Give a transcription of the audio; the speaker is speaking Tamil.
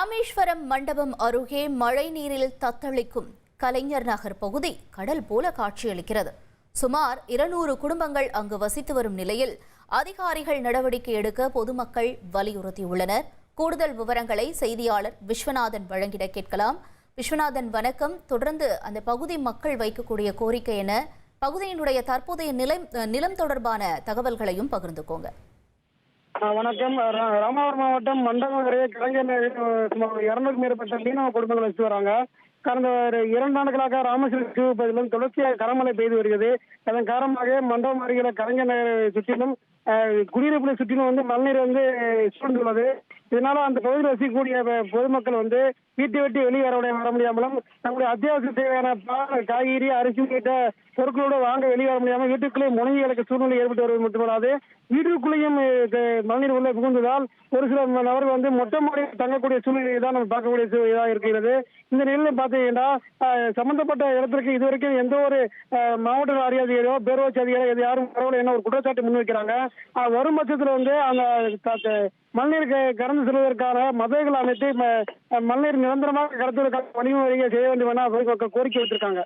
ராமேஸ்வரம் மண்டபம் அருகே மழை நீரில் தத்தளிக்கும் கலைஞர் நகர் பகுதி கடல் போல காட்சியளிக்கிறது. சுமார் 200 குடும்பங்கள் அங்கு வசித்து வரும் நிலையில் அதிகாரிகள் நடவடிக்கை எடுக்க பொதுமக்கள் வலியுறுத்தியுள்ளனர். கூடுதல் விவரங்களை செய்தியாளர் விஸ்வநாதன் வழங்கிட கேட்கலாம். விஸ்வநாதன், வணக்கம். தொடர்ந்து அந்த பகுதி மக்கள் வைக்கக்கூடிய கோரிக்கை என, பகுதியினுடைய தற்போதைய நிலம் தொடர்பான தகவல்களையும் பகிர்ந்துக்கோங்க. வணக்கம். ராமநாதபுரம் மாவட்டம் மண்டபம் கலைஞர் சுமார் 200க்கும் மேற்பட்ட மீனவ குடும்பங்கள் வச்சு வராங்க. கடந்த 2 ஆண்டுகளாக ராமேஸ்வரம் தீவு பகுதியிலும் தொடர்ச்சியாக கனமழை பெய்து வருகிறது. அதன் காரணமாக மண்டபம் அருகில கலைஞர் சுற்றிலும் குடியிருப்புகளை சுற்றிலும் மழைநீர் சூழ்ந்துள்ளது. இதனால அந்த பகுதியில் வசிக்கக்கூடிய பொதுமக்கள் வீட்டை விட்டு வெளியே வர முடியாமலும் தங்களுடைய அத்தியாவசிய தேவையான பால், காய்கறி, அரிசி உள்ளிட்ட பொருட்களோடு வாங்க வெளியே வர முடியாமல் வீட்டுக்குள்ளே முடங்கி கிடக்க சூழ்நிலை ஏற்பட்டு வருவது மட்டுமல்லாது வீட்டுக்குள்ளேயும் மழைநீர் உள்ளே புகுந்ததால் ஒரு சில நபர்கள் மொட்டை மாடியில் தங்கக்கூடிய சூழ்நிலையை தான் நம்ம பார்க்கக்கூடிய இதாக இருக்கிறது. இந்த நிலையில பார்த்தீங்கன்னா சம்பந்தப்பட்ட இடத்திற்கு இதுவரைக்கும் எந்த ஒரு மாவட்ட அதிகாரியோ பேரூராட்சி அதிகாரியோ இது யாரும் பரவாயில்ல என்ன ஒரு குற்றச்சாட்டு முன்வைக்கிறாங்க. வரும் பட்சத்தில் அந்த மழைநீர் கடந்து செல்வதற்கான மதகுகள் அமைத்து மழைநீர் நிரந்தரமாக கடத்துவதற்கான வழிமுறையை செய்ய வேண்டும் என கோரிக்கை வைத்திருக்காங்க.